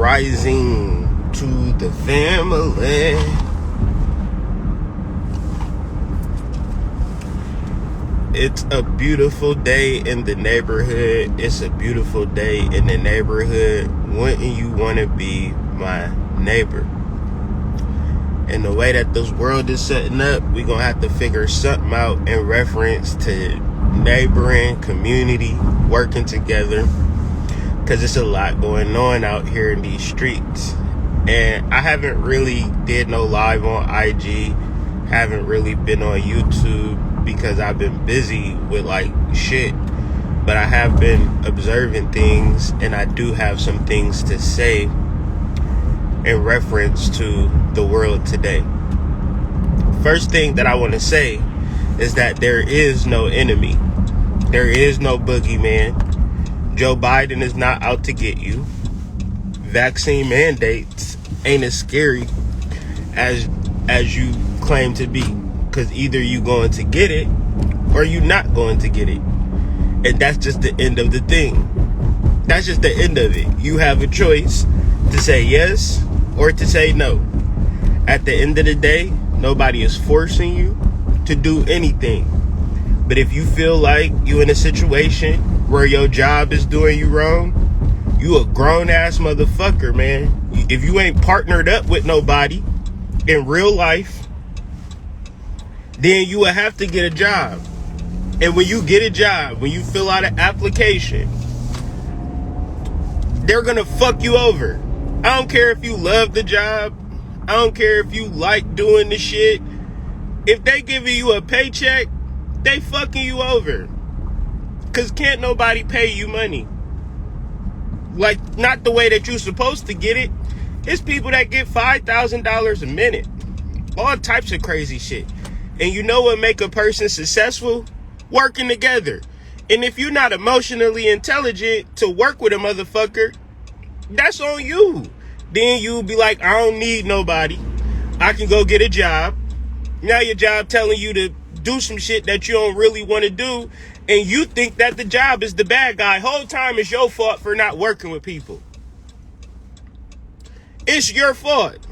rising to the family. It's a beautiful day in the neighborhood. It's a beautiful day in the neighborhood. Wouldn't you want to be my neighbor? And the way that this world is setting up, we're going to have to figure something out in reference to neighboring, community, working together. Because it's a lot going on out here in these streets. And I haven't really did no live on IG. Haven't really been on YouTube because I've been busy with like shit. But I have been observing things, and I do have some things to say in reference to the world today. First thing that I want to say is that there is no enemy. There is no boogeyman. Joe Biden is not out to get you. Vaccine mandates ain't as scary as you claim to be, because either you going to get it or you not going to get it. And that's just the end of the thing. That's just the end of it. You have a choice to say yes or to say no. At the end of the day, nobody is forcing you to do anything. But if you feel like you in a situation where your job is doing you wrong, you a grown ass motherfucker, man. If you ain't partnered up with nobody in real life, then you will have to get a job. And when you get a job, when you fill out an application, they're gonna fuck you over. I don't care if you love the job. I don't care if you like doing the shit. If they giving you a paycheck, they fucking you over. Cause can't nobody pay you money. Like, not the way that you're supposed to get it. It's people that get $5,000 a minute. All types of crazy shit. And you know what make a person successful? Working together. And if you're not emotionally intelligent to work with a motherfucker, that's on you. Then you'll be like, I don't need nobody. I can go get a job. Now your job telling you to do some shit that you don't really want to do, and you think that the job is the bad guy. Whole time it's your fault for not working with people. It's your fault.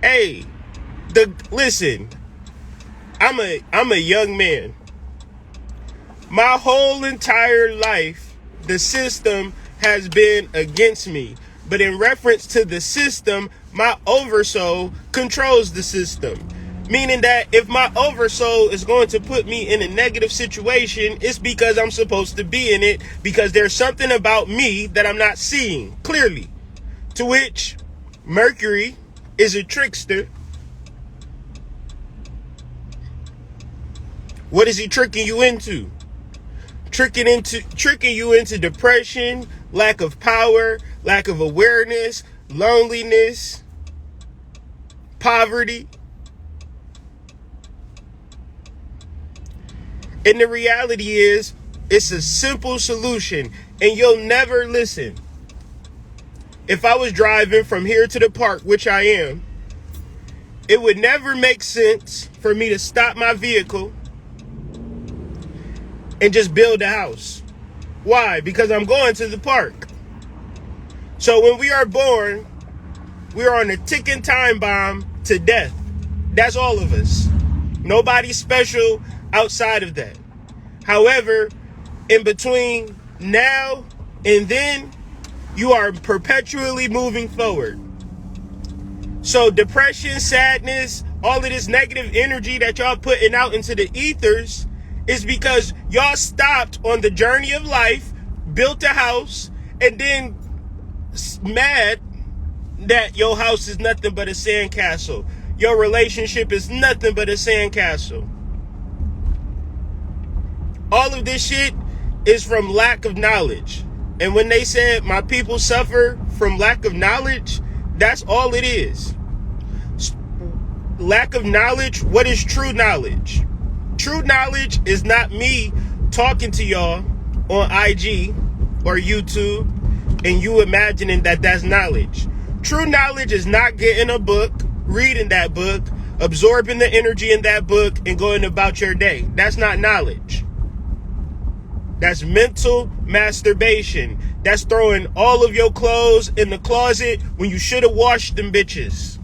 Hey, listen, I'm a young man. My whole entire life, the system has been against me. But in reference to the system, my oversoul controls the system. Meaning that if my oversoul is going to put me in a negative situation, it's because I'm supposed to be in it, because there's something about me that I'm not seeing clearly. To which Mercury is a trickster. What is he tricking you into? Tricking you into depression, lack of power, lack of awareness, loneliness, poverty. And the reality is, it's a simple solution, and you'll never listen. If I was driving from here to the park, which I am, it would never make sense for me to stop my vehicle and just build a house. Why? Because I'm going to the park. So when we are born, we are on a ticking time bomb to death. That's all of us. Nobody special outside of that. However, in between now and then, you are perpetually moving forward. So depression, sadness, all of this negative energy that y'all putting out into the ethers is because y'all stopped on the journey of life, built a house, and then mad that your house is nothing but a sandcastle. Your relationship is nothing but a sandcastle. All of this shit is from lack of knowledge. And when they said my people suffer from lack of knowledge, that's all it is. Lack of knowledge. What is true knowledge? True knowledge is not me talking to y'all on IG or YouTube and you imagining that that's knowledge. True knowledge is not getting a book, reading that book, absorbing the energy in that book, and going about your day. That's not knowledge. That's mental masturbation. that's throwing all of your clothes in the closet when you should have washed them bitches.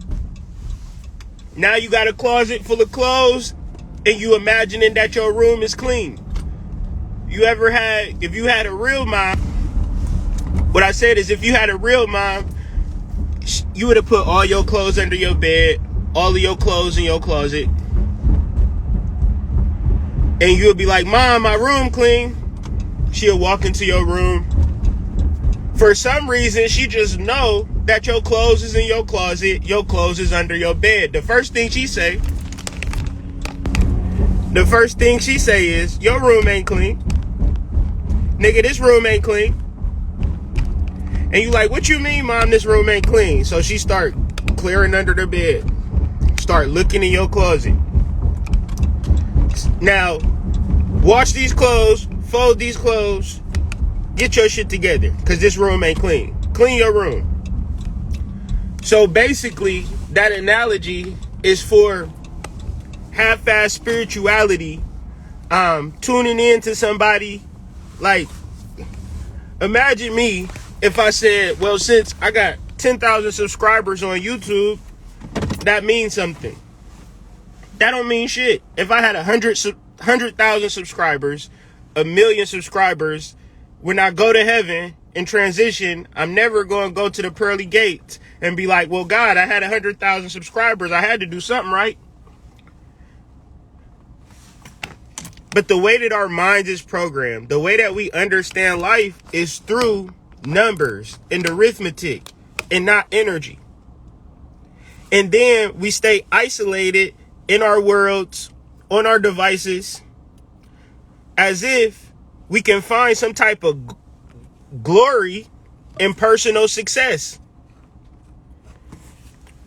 Now you got a closet full of clothes and you imagining that your room is clean. If you had a real mom, what I said is, if you had a real mom, you would have put all your clothes under your bed, all of your clothes in your closet, and you would be like, Mom, my room clean. She'll walk into your room. For some reason, she just know that your clothes is in your closet, your clothes is under your bed. The first thing she say is, your room ain't clean. Nigga, this room ain't clean. And you like, what you mean, Mom, this room ain't clean? So she start clearing under the bed. Start looking in your closet. Now, wash these clothes, fold these clothes, get your shit together, because this room ain't clean. Clean your room. So basically, that analogy is for half-assed spirituality, tuning in to somebody. Like, imagine me if I said, well, since I got 10,000 subscribers on YouTube, that means something. That don't mean shit. If I had 100,000 subscribers, 1 million subscribers, when I go to heaven and transition, I'm never going to go to the pearly gates and be like, well, God, I had 100,000 subscribers. I had to do something right. But the way that our minds is programmed, the way that we understand life is through numbers and arithmetic and not energy. And then we stay isolated in our worlds, on our devices, as if we can find some type of glory in personal success.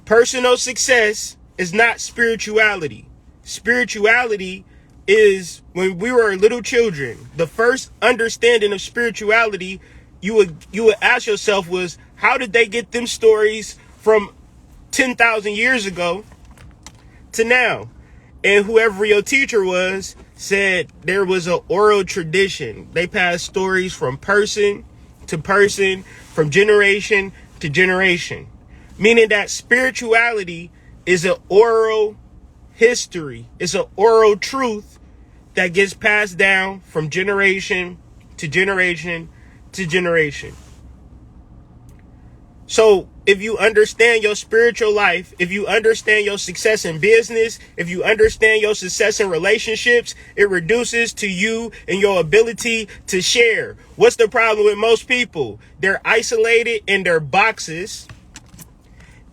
Personal success is not spirituality. Spirituality is, when we were little children, the first understanding of spirituality you would ask yourself was, how did they get them stories from 10,000 years ago to now? And whoever your teacher was said there was an oral tradition. They passed stories from person to person, from generation to generation. Meaning that spirituality is an oral history. It's an oral truth that gets passed down from generation to generation to generation. So if you understand your spiritual life, if you understand your success in business, if you understand your success in relationships, it reduces to you and your ability to share. What's the problem with most people? They're isolated in their boxes.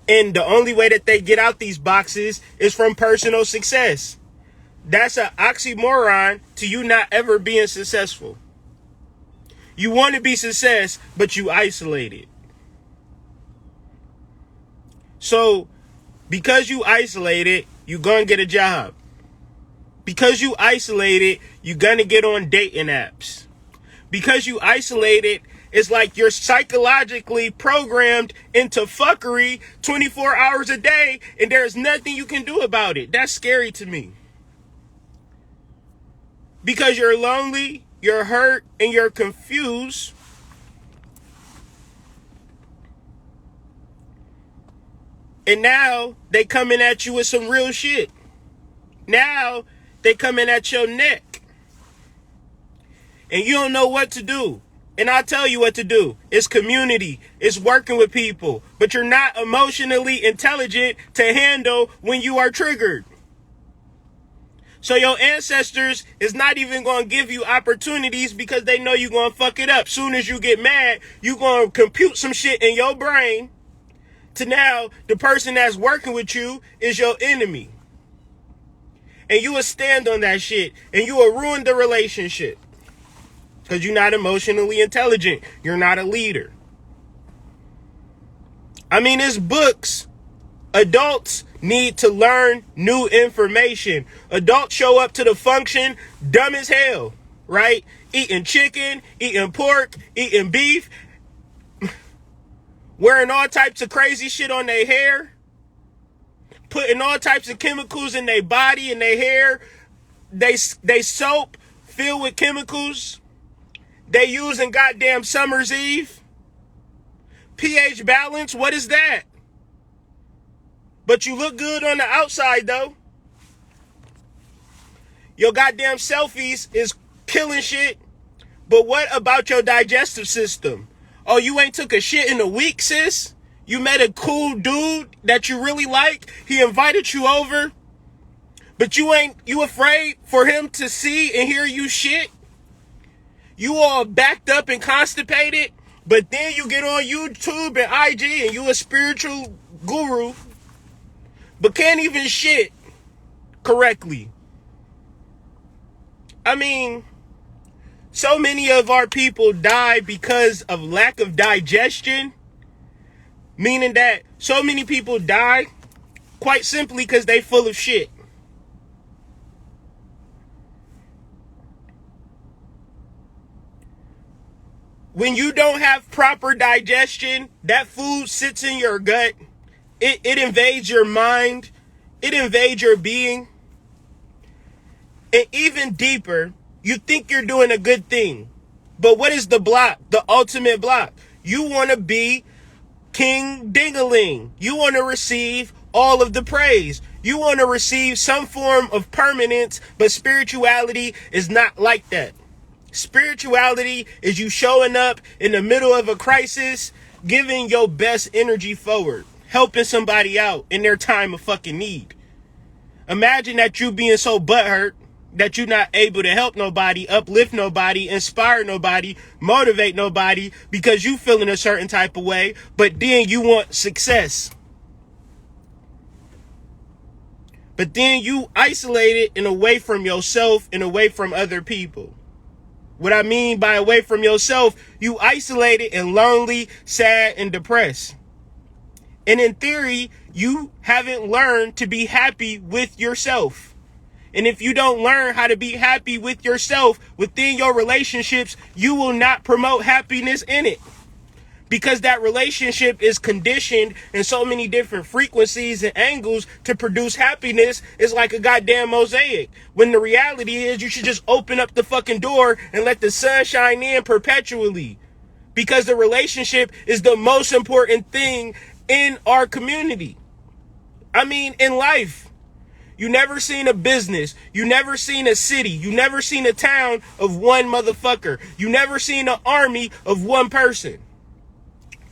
And the only way that they get out these boxes is from personal success. That's an oxymoron to you not ever being successful. You want to be success, but you isolated. So, because you isolated, you're going to get a job. Because you isolated, you're going to get on dating apps. Because you isolated, it's like you're psychologically programmed into fuckery 24 hours a day, and there's nothing you can do about it. That's scary to me. Because you're lonely, you're hurt, and you're confused. And now they coming at you with some real shit. Now they coming at your neck. And you don't know what to do. And I'll tell you what to do. It's community. It's working with people. But you're not emotionally intelligent to handle when you are triggered. So your ancestors is not even going to give you opportunities because they know you're going to fuck it up. Soon as you get mad, you're going to compute some shit in your brain to now the person that's working with you is your enemy. And you will stand on that shit and you will ruin the relationship because you're not emotionally intelligent. You're not a leader. I mean, it's books. Adults need to learn new information. Adults show up to the function dumb as hell, right? Eating chicken, eating pork, eating beef, wearing all types of crazy shit on their hair, putting all types of chemicals in their body and their hair. They soap filled with chemicals. they using goddamn Summer's Eve. pH balance, what is that? But you look good on the outside though. Your goddamn selfies is killing shit. But what about your digestive system? Oh, you ain't took a shit in a week, sis? You met a cool dude that you really like. He invited you over. But you afraid for him to see and hear you shit? You all backed up and constipated. But then you get on YouTube and IG and you a spiritual guru. But can't even shit correctly. I mean, so many of our people die because of lack of digestion. Meaning that so many people die quite simply because they full of shit. When you don't have proper digestion, that food sits in your gut. It invades your mind. It invades your being. And even deeper, you think you're doing a good thing. But what is the block? The ultimate block. You want to be King Dingaling. You want to receive all of the praise. You want to receive some form of permanence, but spirituality is not like that. Spirituality is you showing up in the middle of a crisis, giving your best energy forward, helping somebody out in their time of fucking need. Imagine that you being so butthurt that you're not able to help nobody, uplift nobody, inspire nobody, motivate nobody because you feeling a certain type of way, but then you want success. But then you isolated and away from yourself and away from other people. What I mean by away from yourself, you isolated and lonely, sad, and depressed. And in theory, you haven't learned to be happy with yourself. And if you don't learn how to be happy with yourself within your relationships, you will not promote happiness in it. Because that relationship is conditioned in so many different frequencies and angles to produce happiness. It's like a goddamn mosaic. When the reality is you should just open up the fucking door and let the sun shine in perpetually. Because the relationship is the most important thing in our community. I mean, in life. You never seen a business. You never seen a city. You never seen a town of one motherfucker. You never seen an army of one person.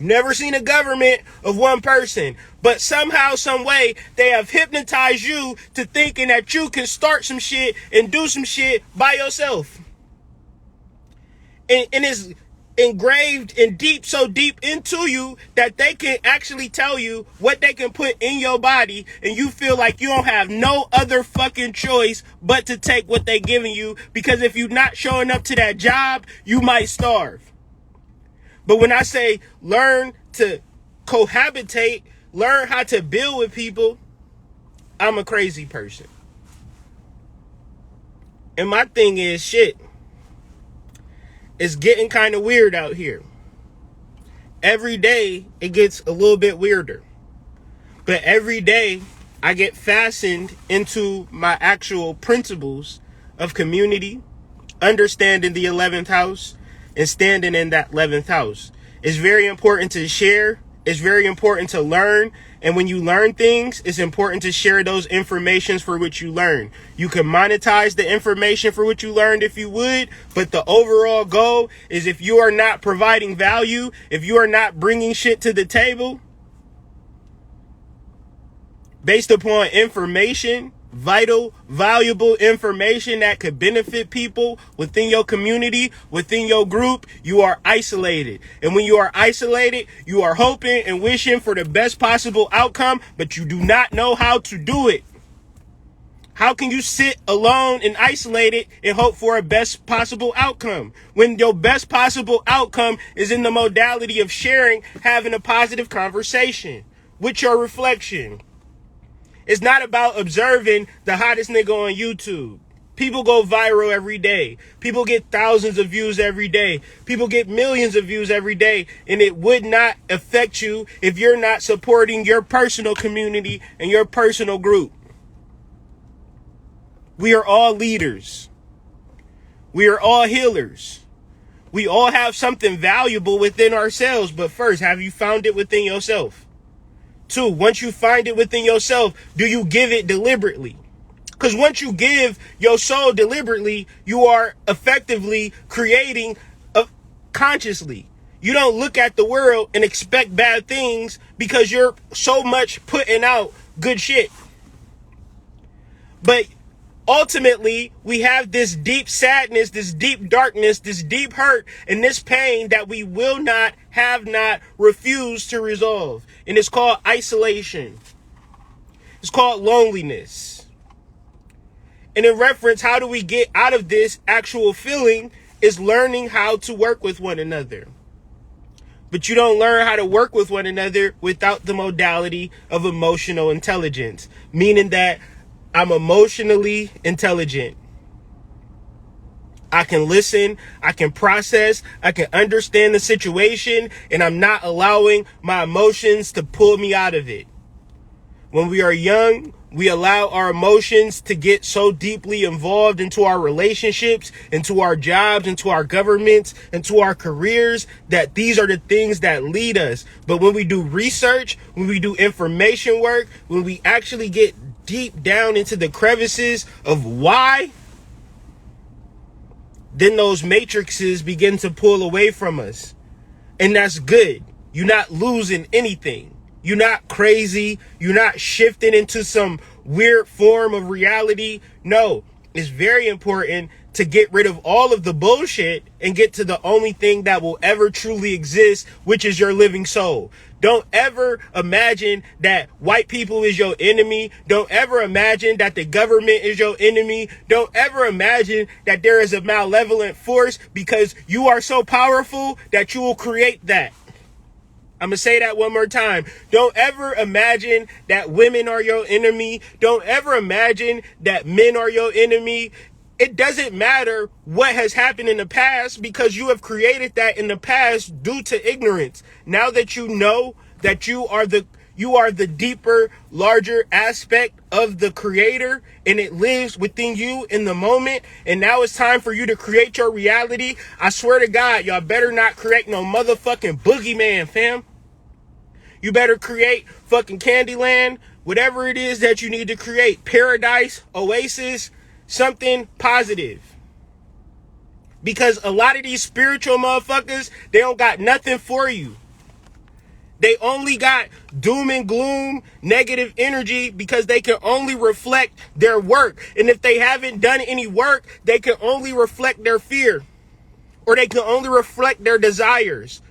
Never seen a government of one person, but somehow, some way, they have hypnotized you to thinking that you can start some shit and do some shit by yourself. And it's engraved and so deep into you that they can actually tell you what they can put in your body, and you feel like you don't have no other fucking choice but to take what they giving you, because if you're not showing up to that job, you might starve. But when I say learn to cohabitate, learn how to build with people, I'm a crazy person. And my thing is, shit, it's getting kind of weird out here. Every day, it gets a little bit weirder. But every day, I get fastened into my actual principles of community, understanding the 11th house, and standing in that 11th house. It's very important to share. It's very important to learn. And when you learn things, it's important to share those informations for which you learn. You can monetize the information for which you learned if you would, but the overall goal is if you are not providing value, if you are not bringing shit to the table based upon information, vital, valuable information that could benefit people within your community, within your group, you are isolated. And when you are isolated, you are hoping and wishing for the best possible outcome, but you do not know how to do it. How can you sit alone and isolated and hope for a best possible outcome when your best possible outcome is in the modality of sharing, having a positive conversation with your reflection? It's not about observing the hottest nigga on YouTube. People go viral every day. People get thousands of views every day. People get millions of views every day. And it would not affect you if you're not supporting your personal community and your personal group. We are all leaders. We are all healers. We all have something valuable within ourselves, but first, have you found it within yourself? 2, once you find it within yourself, do you give it deliberately? Because once you give your soul deliberately, you are effectively creating consciously. You don't look at the world and expect bad things because you're so much putting out good shit. But ultimately, we have this deep sadness, this deep darkness, this deep hurt, and this pain that we will not, have not, refuse to resolve. And it's called isolation. It's called loneliness. And in reference, how do we get out of this actual feeling is learning how to work with one another. But you don't learn how to work with one another without the modality of emotional intelligence, meaning that I'm emotionally intelligent. I can listen, I can process, I can understand the situation, and I'm not allowing my emotions to pull me out of it. When we are young, we allow our emotions to get so deeply involved into our relationships, into our jobs, into our governments, into our careers, that these are the things that lead us. But when we do research, when we do information work, when we actually get deep down into the crevices of why, then those matrices begin to pull away from us. And that's good. You're not losing anything. You're not crazy. You're not shifting into some weird form of reality. No, it's very important to get rid of all of the bullshit and get to the only thing that will ever truly exist, which is your living soul. Don't ever imagine that white people is your enemy. Don't ever imagine that the government is your enemy. Don't ever imagine that there is a malevolent force because you are so powerful that you will create that. I'm going to say that one more time. Don't ever imagine that women are your enemy. Don't ever imagine that men are your enemy. It doesn't matter what has happened in the past because you have created that in the past due to ignorance. Now that you know that you are the deeper, larger aspect of the creator and it lives within you in the moment, and now it's time for you to create your reality. I swear to God, y'all better not create no motherfucking boogeyman, fam. You better create fucking Candyland, whatever it is that you need to create. Paradise, oasis, something positive. Because a lot of these spiritual motherfuckers, they don't got nothing for you. They only got doom and gloom, negative energy because they can only reflect their work. And if they haven't done any work, they can only reflect their fear. Or they can only reflect their desires.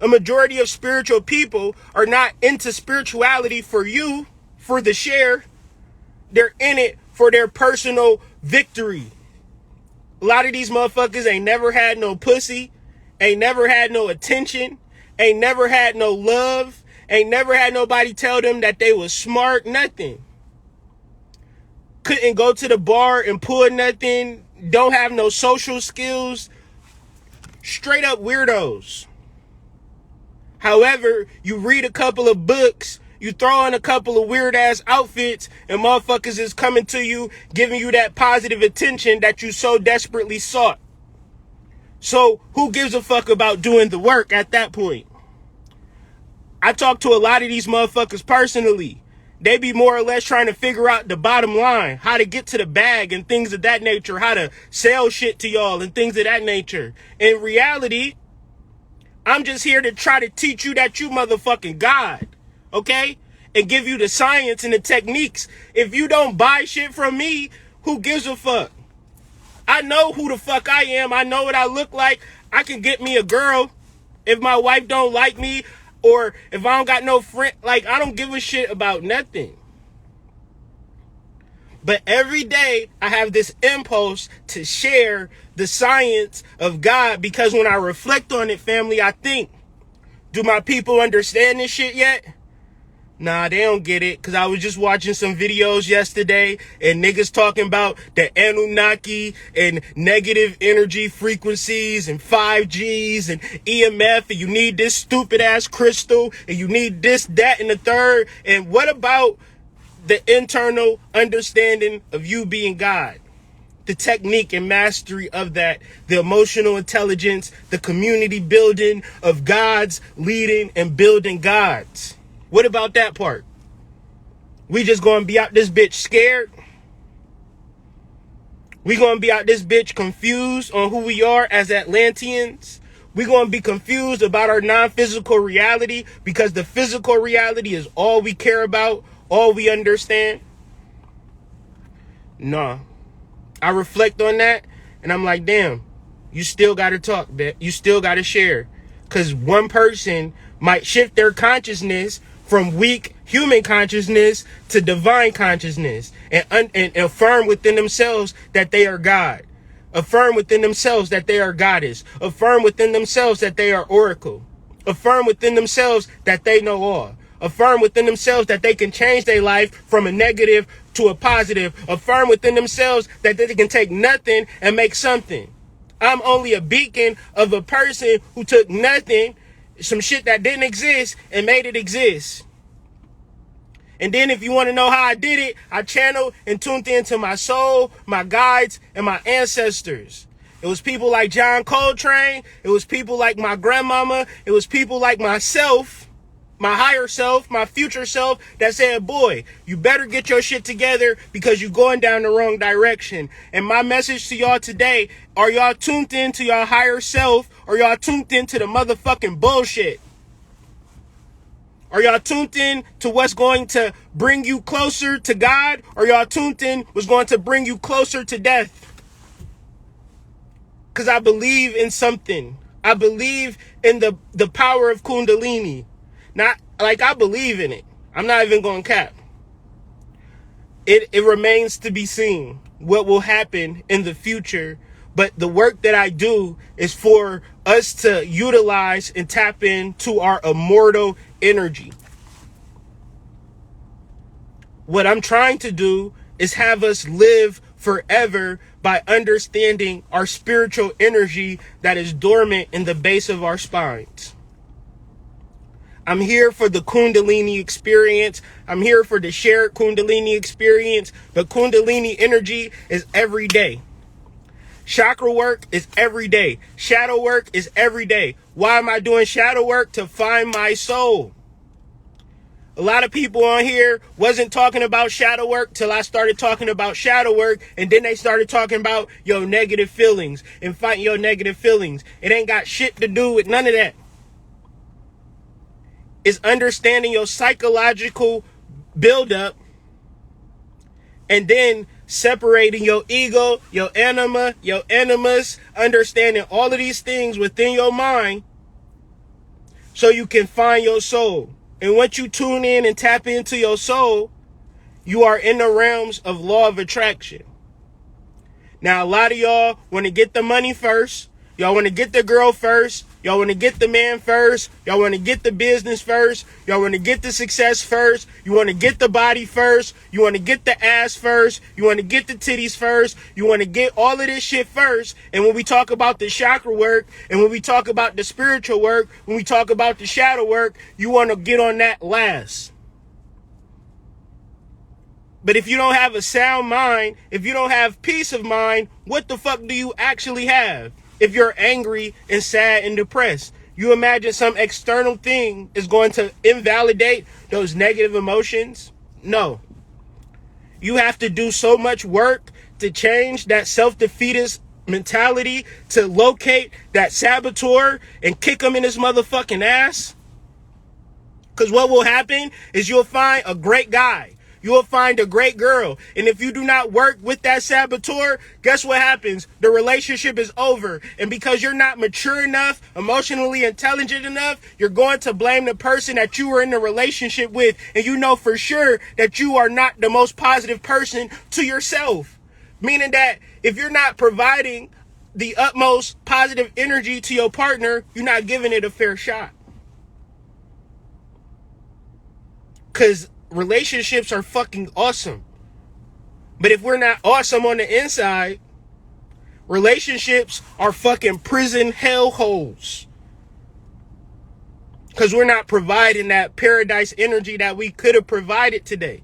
A majority of spiritual people are not into spirituality for you, for the share. They're in it for their personal victory. A lot of these motherfuckers ain't never had no pussy, ain't never had no attention, ain't never had no love, ain't never had nobody tell them that they was smart, nothing. Couldn't go to the bar and pull nothing, don't have no social skills. Straight up weirdos. However, you read a couple of books, you throw on a couple of weird ass outfits, and motherfuckers is coming to you, giving you that positive attention that you so desperately sought. So who gives a fuck about doing the work at that point? I talk to a lot of these motherfuckers personally. They be more or less trying to figure out the bottom line, how to get to the bag and things of that nature, how to sell shit to y'all and things of that nature. In reality, I'm just here to try to teach you that you motherfucking God, okay? And give you the science and the techniques. If you don't buy shit from me, who gives a fuck? I know who the fuck I am. I know what I look like. I can get me a girl if my wife don't like me or if I don't got no friend. Like, I don't give a shit about nothing. But every day I have this impulse to share the science of God because when I reflect on it, family, I think, do my people understand this shit yet? Nah, they don't get it because I was just watching some videos yesterday and niggas talking about the Anunnaki and negative energy frequencies and 5Gs and EMF and you need this stupid ass crystal and you need this, that, and the third. And what about the internal understanding of you being God? the technique and mastery of that, the emotional intelligence, the community building of gods, leading and building gods. What about that part? We just gonna be out this bitch scared? We gonna be out this bitch confused on who we are as Atlanteans? We gonna be confused about our non-physical reality because the physical reality is all we care about, all we understand? Nah. I reflect on that and I'm like, damn, you still gotta talk, bitch. You still gotta share. Cause one person might shift their consciousness from weak human consciousness to divine consciousness and affirm within themselves that they are God. Affirm within themselves that they are goddess. Affirm within themselves that they are oracle. Affirm within themselves that they know all. Affirm within themselves that they can change their life from a negative to a positive. Affirm within themselves that they can take nothing and make something. I'm only a beacon of a person who took nothing, some shit that didn't exist, and made it exist. And then if you want to know how I did it, I channeled and tuned into my soul, my guides, and my ancestors. It was people like John Coltrane. It was people like my grandmama. It was people like myself, my higher self, my future self that said, boy, you better get your shit together because you're going down the wrong direction. And my message to y'all today, are y'all tuned into your higher self or y'all tuned into the motherfucking bullshit? Are y'all tuned in to what's going to bring you closer to God? Or y'all tuned in what's going to bring you closer to death? Because I believe in something. I believe in the power of Kundalini. Not like I believe in it. I'm not even going to cap. It remains to be seen what will happen in the future. But the work that I do is for us to utilize and tap into our immortal energy. What I'm trying to do is have us live forever by understanding our spiritual energy that is dormant in the base of our spines. I'm here for the Kundalini experience. I'm here for the shared Kundalini experience. But Kundalini energy is every day. Chakra work is every day. Shadow work is every day. Why am I doing shadow work? To find my soul. A lot of people on here wasn't talking about shadow work till I started talking about shadow work. And then they started talking about your negative feelings and fighting your negative feelings. It ain't got shit to do with none of that. It's understanding your psychological buildup and then separating your ego, your anima, your animus, understanding all of these things within your mind so you can find your soul. And once you tune in and tap into your soul, you are in the realms of law of attraction. Now, a lot of y'all want to get the money first. Y'all want to get the girl first. Y'all want to get the man first. Y'all want to get the business first. Y'all want to get the success first. You want to get the body first. You want to get the ass first. You want to get the titties first. You want to get all of this shit first. And when we talk about the chakra work, and when we talk about the spiritual work, when we talk about the shadow work, you want to get on that last. But if you don't have a sound mind, if you don't have peace of mind, what the fuck do you actually have? If you're angry and sad and depressed, you imagine some external thing is going to invalidate those negative emotions? No. You have to do so much work to change that self-defeatist mentality, to locate that saboteur and kick him in his motherfucking ass. Because what will happen is you'll find a great guy. You will find a great girl. And if you do not work with that saboteur, guess what happens? The relationship is over. And because you're not mature enough, emotionally intelligent enough, you're going to blame the person that you were in the relationship with. And you know for sure that you are not the most positive person to yourself. Meaning that if you're not providing the utmost positive energy to your partner, you're not giving it a fair shot. Because relationships are fucking awesome. But if we're not awesome on the inside, relationships are fucking prison hellholes. Because we're not providing that paradise energy that we could have provided today.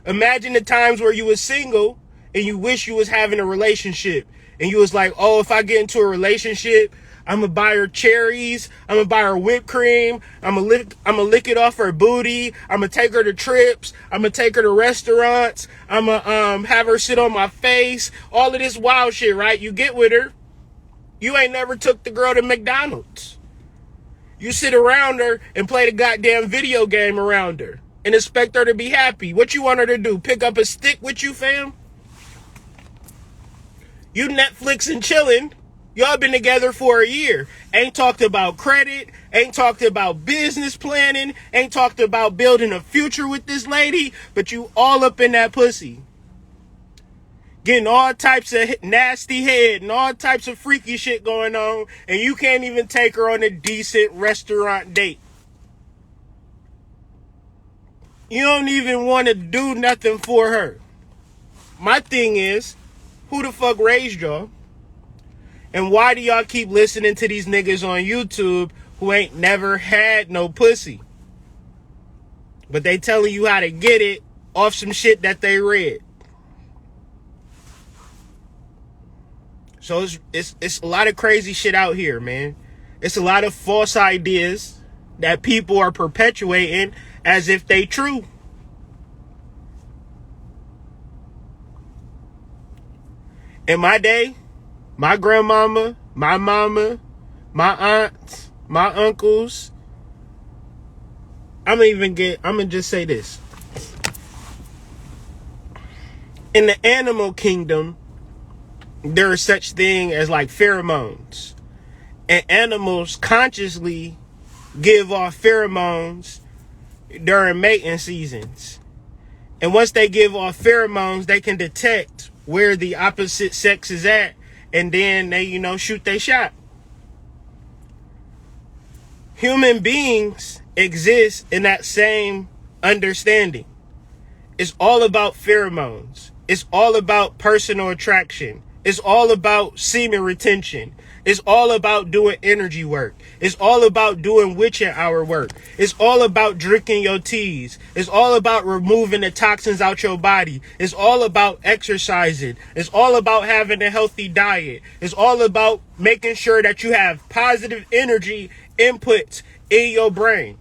Imagine the times where you were single and you wish you was having a relationship. And you was like, oh, if I get into a relationship, I'm going to buy her cherries. I'm going to buy her whipped cream. I'm going to lick it off her booty. I'm going to take her to trips. I'm going to take her to restaurants. I'm going to have her sit on my face. All of this wild shit, right? You get with her. You ain't never took the girl to McDonald's. You sit around her and play the goddamn video game around her and expect her to be happy. What you want her to do? Pick up a stick with you, fam? You Netflix and chilling. Y'all been together for a year. Ain't talked about credit. Ain't talked about business planning. Ain't talked about building a future with this lady. But you all up in that pussy. Getting all types of nasty head and all types of freaky shit going on. And you can't even take her on a decent restaurant date. You don't even want to do nothing for her. My thing is, who the fuck raised y'all? And why do y'all keep listening to these niggas on YouTube who ain't never had no pussy? But they telling you how to get it off some shit that they read. So it's a lot of crazy shit out here, man. It's a lot of false ideas that people are perpetuating as if they true. In my day, my grandmama, my mama, my aunts, my uncles, I'm gonna just say this. In the animal kingdom, there is such thing as like pheromones. And animals consciously give off pheromones during mating seasons. And once they give off pheromones, they can detect where the opposite sex is at. And then they, shoot their shot. Human beings exist in that same understanding. It's all about pheromones. It's all about personal attraction. It's all about semen retention. It's all about doing energy work. It's all about doing witching hour work. It's all about drinking your teas. It's all about removing the toxins out your body. It's all about exercising. It's all about having a healthy diet. It's all about making sure that you have positive energy inputs in your brain.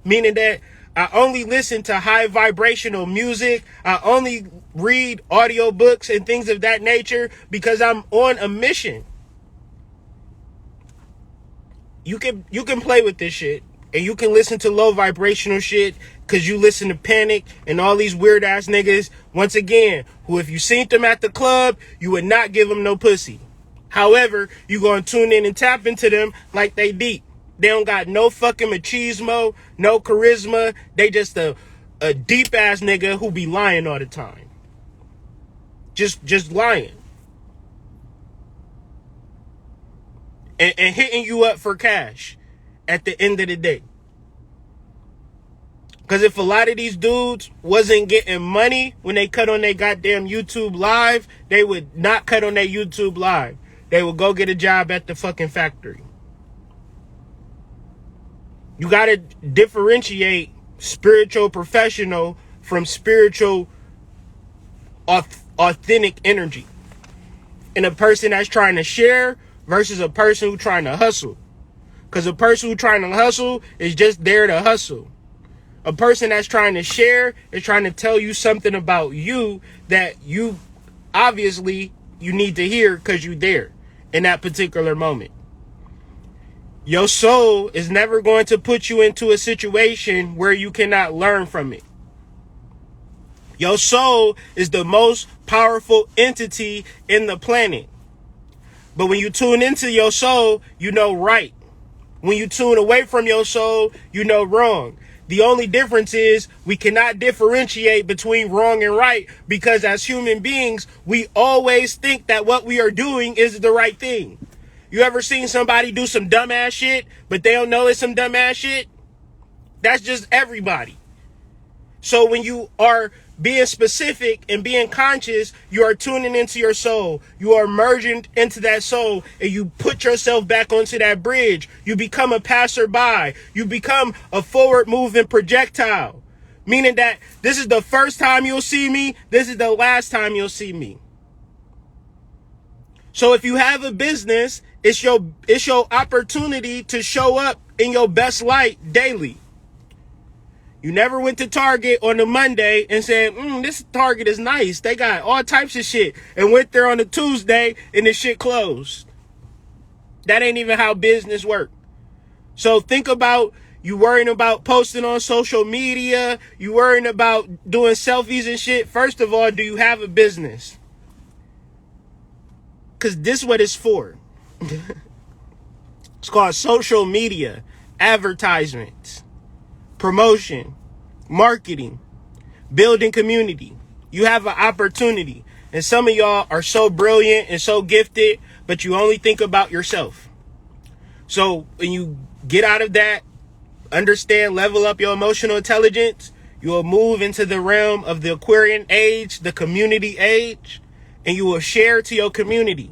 Meaning that I only listen to high vibrational music. I only read audiobooks and things of that nature because I'm on a mission. You can play with this shit and you can listen to low vibrational shit because you listen to Panic and all these weird ass niggas, once again, who if you seen them at the club, you would not give them no pussy. However, you gonna tune in and tap into them like they deep. They don't got no fucking machismo, no charisma. They just a deep ass nigga who be lying all the time. Just lying. And hitting you up for cash at the end of the day. Because if a lot of these dudes wasn't getting money when they cut on their goddamn YouTube live, they would not cut on their YouTube live. They would go get a job at the fucking factory. You got to differentiate spiritual professional from spiritual authentic energy. And a person that's trying to share versus a person who's trying to hustle. Because a person who's trying to hustle is just there to hustle. A person that's trying to share is trying to tell you something about you that you obviously you need to hear because you're there in that particular moment. Your soul is never going to put you into a situation where you cannot learn from it. Your soul is the most powerful entity in the planet. But when you tune into your soul, you know right. When you tune away from your soul, you know wrong. The only difference is we cannot differentiate between wrong and right because as human beings, we always think that what we are doing is the right thing. You ever seen somebody do some dumbass shit, but they don't know it's some dumbass shit? That's just everybody. So when you are being specific and being conscious, you are tuning into your soul. You are merging into that soul and you put yourself back onto that bridge. You become a passerby. You become a forward moving projectile. Meaning that this is the first time you'll see me. This is the last time you'll see me. So if you have a business, it's your opportunity to show up in your best light daily. You never went to Target on a Monday and said, this Target is nice. They got all types of shit. And went there on a Tuesday and the shit closed. That ain't even how business works. So think about you worrying about posting on social media. You worrying about doing selfies and shit. First of all, do you have a business? Because this is what it's for. It's called social media, advertisements, promotion, marketing, building community. You have an opportunity. And some of y'all are so brilliant and so gifted, but you only think about yourself. So when you get out of that, understand, level up your emotional intelligence, you will move into the realm of the Aquarian age, the community age, and you will share to your community.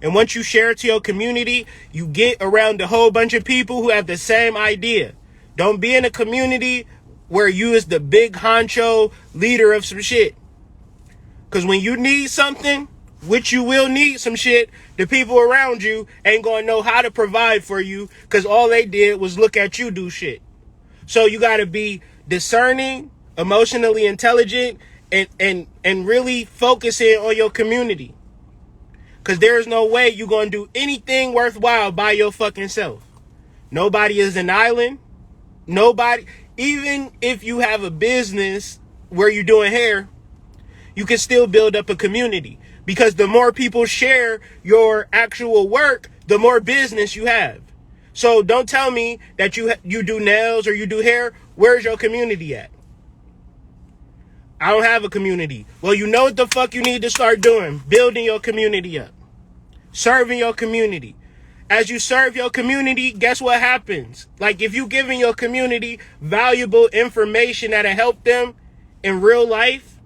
And once you share it to your community, you get around a whole bunch of people who have the same idea. Don't be in a community where you is the big honcho leader of some shit. Because when you need something, which you will need some shit, the people around you ain't going to know how to provide for you because all they did was look at you do shit. So you got to be discerning, emotionally intelligent, and really focusing on your community. Because there's no way you're going to do anything worthwhile by your fucking self. Nobody is an island. Nobody, even if you have a business where you're doing hair, you can still build up a community. Because the more people share your actual work, the more business you have. So don't tell me that you do nails or you do hair. Where's your community at? I don't have a community. Well, you know what the fuck you need to start doing? Building your community up. Serving your community. As you serve your community, guess what happens? Like if you giving your community valuable information that'll help them in real life,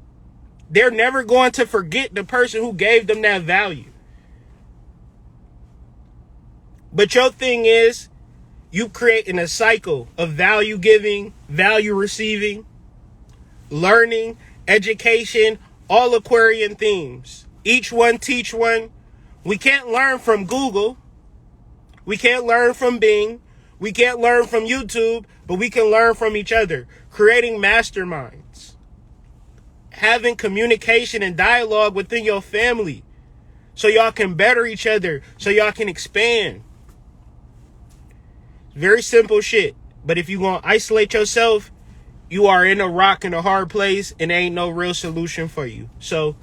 they're never going to forget the person who gave them that value. But your thing is, you creating a cycle of value giving, value receiving, learning, education, all Aquarian themes. Each one teach one. We can't learn from Google. We can't learn from Bing. We can't learn from YouTube, but we can learn from each other. Creating masterminds. Having communication and dialogue within your family so y'all can better each other, so y'all can expand. Very simple shit. But if you want to isolate yourself, you are in a rock and a hard place and ain't no real solution for you. So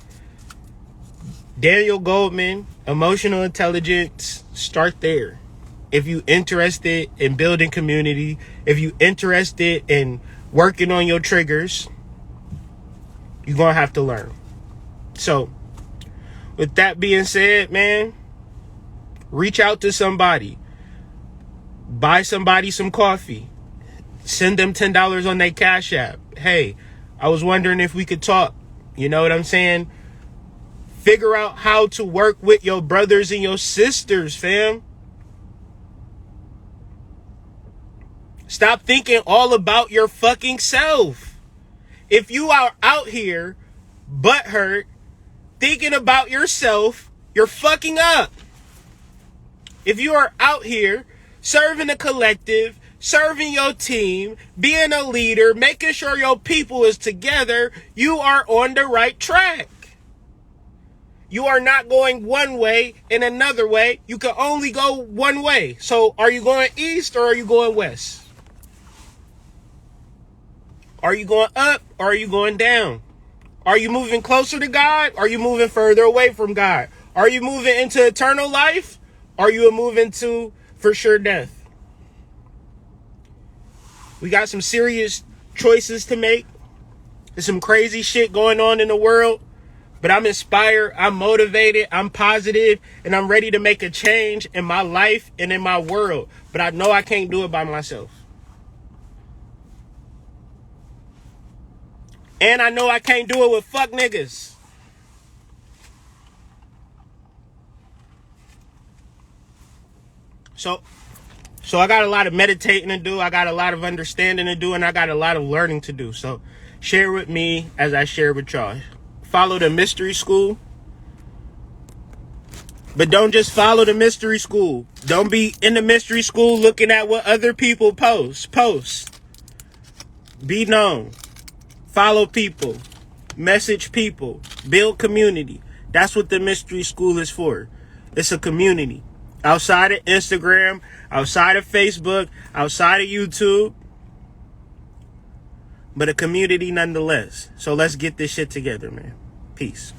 Daniel Goldman, emotional intelligence, start there. If you interested in building community, if you interested in working on your triggers, you're going to have to learn. So with that being said, man, reach out to somebody. Buy somebody some coffee. Send them $10 on their Cash App. Hey, I was wondering if we could talk. You know what I'm saying? Figure out how to work with your brothers and your sisters, fam. Stop thinking all about your fucking self. If you are out here butthurt, thinking about yourself, you're fucking up. If you are out here serving a collective, serving your team, being a leader, making sure your people is together, you are on the right track. You are not going one way and another way. You can only go one way. So are you going east or are you going west? Are you going up or are you going down? Are you moving closer to God? Or are you moving further away from God? Are you moving into eternal life? Or are you moving to for sure death? We got some serious choices to make. There's some crazy shit going on in the world. But I'm inspired, I'm motivated, I'm positive, and I'm ready to make a change in my life and in my world. But I know I can't do it by myself. And I know I can't do it with fuck niggas. So So I got a lot of meditating to do. I got a lot of understanding to do. And I got a lot of learning to do. So share with me as I share with y'all. Follow the mystery school. But don't just follow the mystery school. Don't be in the mystery school looking at what other people post. Be known. Follow people. Message people. Build community. That's what the mystery school is for. It's a community. Outside of Instagram, outside of Facebook, outside of YouTube. But a community nonetheless. So let's get this shit together, man. Peace.